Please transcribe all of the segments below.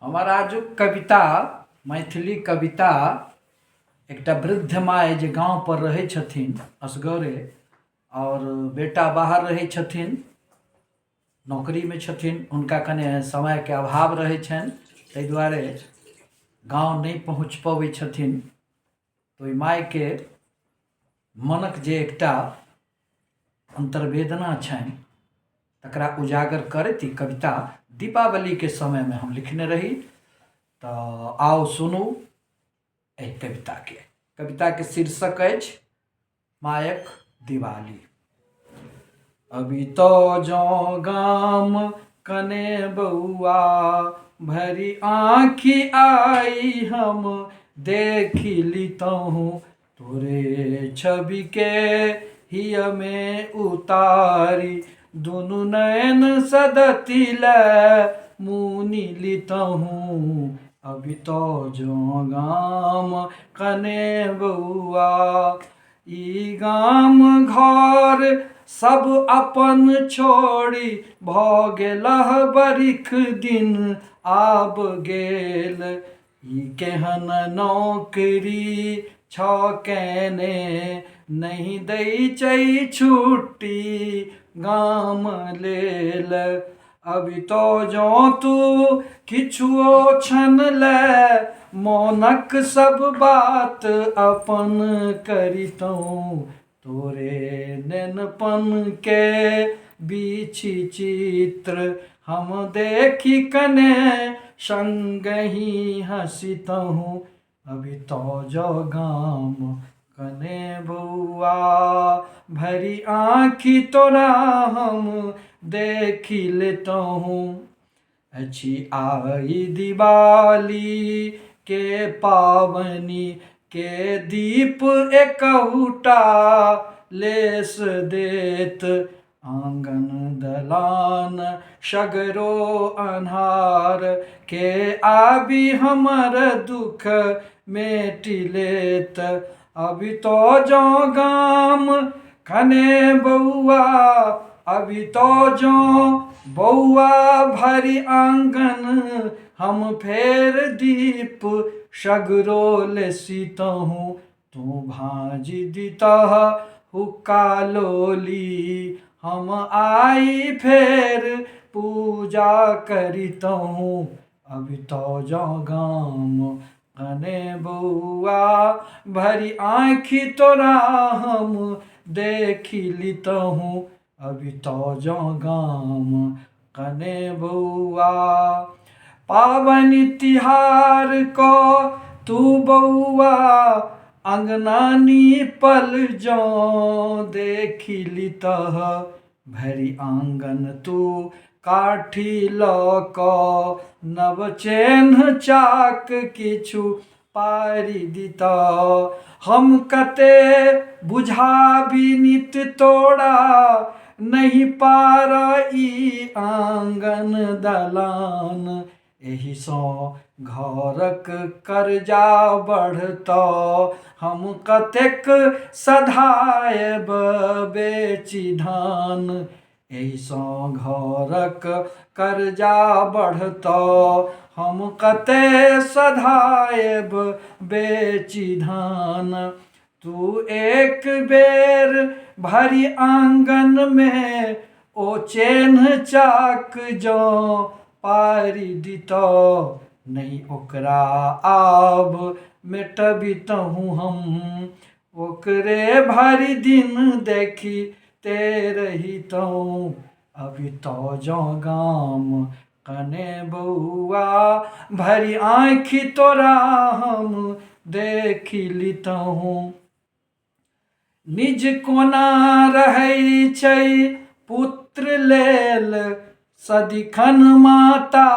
हमर आजुक कविता मैथिली कविता एकटा वृद्ध माय जे गाँव पर रहै छथिन असगरे और बेटा बाहर रहै छथिन, नौकरीमे छथिन। हुनका कने समयके अभाव रहै छनि, ताहि दुआरे गाँव नहि पहुँच पबै छथिन। तऽ ओहि मायके मनक जे एकटा अंतर्वेदना छनि तकरा उजागर करैत ई कविता दीपावलीके समयमे हम लिखने रही। तऽ आओ सुनू एहि कविताके शीर्षक अछि मायक दिवाली। अभी तो जौं गाम कने बउआ भरी आँखि आई हम देखी लितहूँ तोरे छवि के हिय में उतारी दुनु नयन सदती लै मुनि लितहूँ। अभी तो जौं गाम कने बउआ ई गाम घर सब अपन छोड़ी भ गेलह बरिख दिन आब गेल। ई केहन नौकरी छ केने नहीं दै छै छुट्टी गाम लेल। अभी तो जौं तू किछुओ क्षण लै मोनक सब बात अपन करितौं तोरे नेनपन के बीछि चित्र हम देखी कने संगहि हंसितहुँ। अभी तो जो गाम कने बउआ भरी आँखि तोरा हम देखी लेतहुँ। अछि आई दिवाली के पावनी के दीप एकहुटा लेस देत आंगन दलान सगरो अन्हार के आबी हमर दुख मेटि लेत। अभी तो जौं गाम कने बउआ अभी तो जौं बउआ भरी आंगन हम फेर दीप सगरो लेसितहुँ तू भांजी दितह हुक्का लोली हम आई फेर पूजा करितहुँ। अभी तो जौं गाम कने बउआ भरी आँखि तोरा हम देखी लितहुँ। अभी तो जौं गाम कने बउआ पाबनि तिहार को तू बउआ अंगना नीपल जौं देखी लितह भरी आंगन तू काठी लऽ कऽ नव चेन्ह चाक किछु पारि दितह। हम कते बुझाबी नित तोरा नहीं पार ई आंगन दलान एहि सँ घरक कर्जा बढ़तौ हम कतेक सधायब बेची धान। एहि सँ घरक कर्जा बढ़तौ हम कते सधायब बेची धान। तू एक बेर भरी आंगन में ओ चेन्ह चाक जौं पारि दितौ नहीं ओकरा आब मेटबितहुँ हम ओकरे भरि दिन देखी ते रहितौं। अभी तो जौं गाम कने बउआ भरी आँखि तोरा हम देखी लितहुँ। निज कोना रहै छै पुत्र लेल सदिखन माता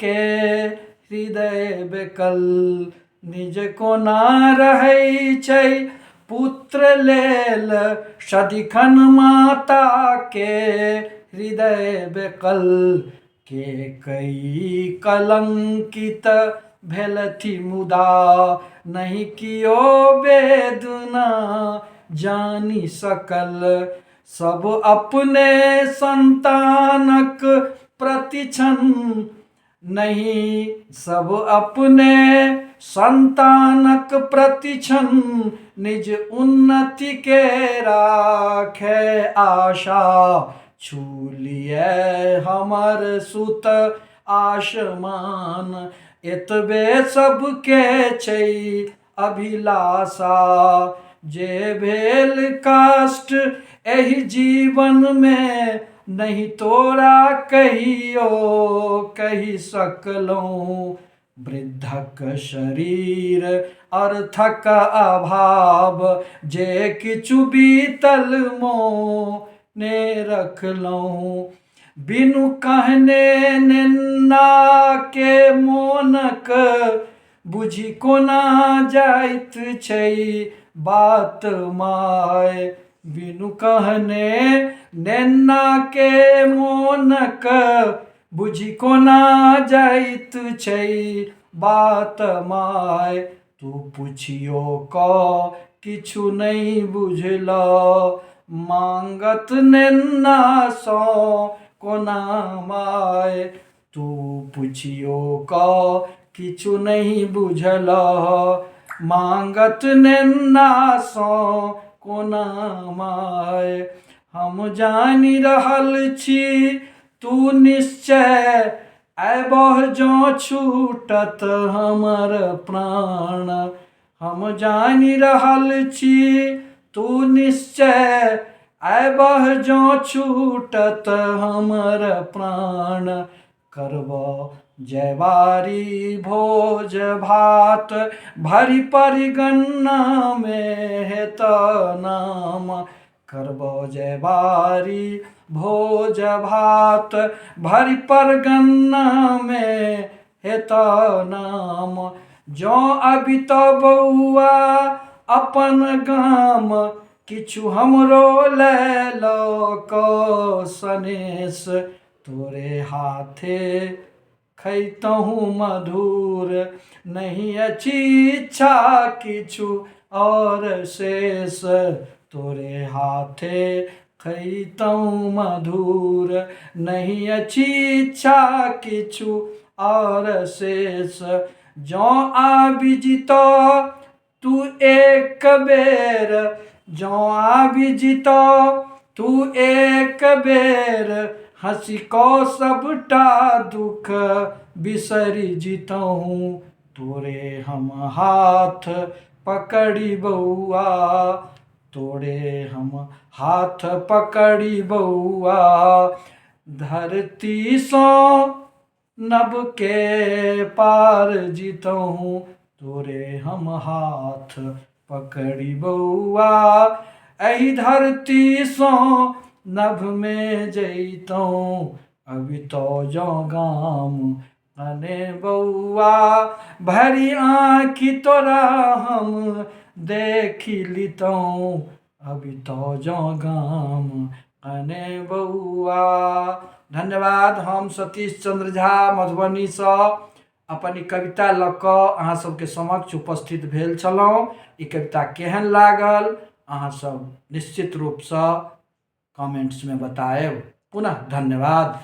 के हृदय बेकल। निज कोना रहै छै पुत्र लेल सदिखन माता के हृदय बेकल। के कई कलंकित भेलथि मुदा नहीं कियो वेदना जानि सकल। सब अपने संतानक प्रति क्षण नहीं सब अपने संतानक प्रतिक्षण निज उन्नति के राखे आशा छूलिए हमर सुत आसमान एतबे सबके छै अभिलाषा जे भेल कष्ट एहि जीवन में नहीं तोरा कहियो कहि सकलहुँ वृद्धक शरीर अर्थक अभाव जे किछु बीतल मोने रखलहुँ बिनु कहने नेना के मोनक बुझि कोना जाइत छै बात माय बिनु कहने नेना के मोनक बुझि कोना जाइत छै बात माय तू पुछियो क किछु नहीं बुझल मांगत नेना सँ कोना माय तू पुछियो क किछु नहीं बुझल मांगत नेना सँ कोना माय हम जानि रहल छी तू निश्चय अयबह जँ छूटत हमर प्राण हम जानि रहल छी तू निश्चय अयबह जँ छूटत हमर प्राण करब जयबारी भोज भात भरि परिगणना में हेत नाम करब जयबारी भोज भात भरि परगणना में हेत नाम जँ अभी तो बउआ अपन गाम किछु हमरो ले लो क सनेश तोरे हाथे खैतहु मधुर नहीं अछि इच्छा किछु और शेष तोरे हाथे खैतहु मधुर नहीं अछि इच्छा किछु और शेष जँ आबि जितो तू एक बेर जँ आबि जितो तू एक बेर हँसी को सबटा दुख बिसरि जितहु तोरे हम हाथ पकड़ी बउआ तोरे हम हाथ पकड़ी बउआ धरती सँ नभ के पार जितहु तोरे हम हाथ पकड़ी बउआ एहि धरती सँ नभ में जैतौं अभी तो जँ गाम अने बउआ भरी आँखि तोरा हम देखि लितौं अभी तो जँ गाम अने बउआ। धन्यवाद। हम सतीश चंद्र झा मधुबनी सँ अपन ई कविता लऽ कऽ अहाँ सबके समक्ष उपस्थित भेल छलहुँ। ई कविता केहन लागल अहाँ सब निश्चित रूपसँ कमेंट्स में बताएब। पुनः धन्यवाद।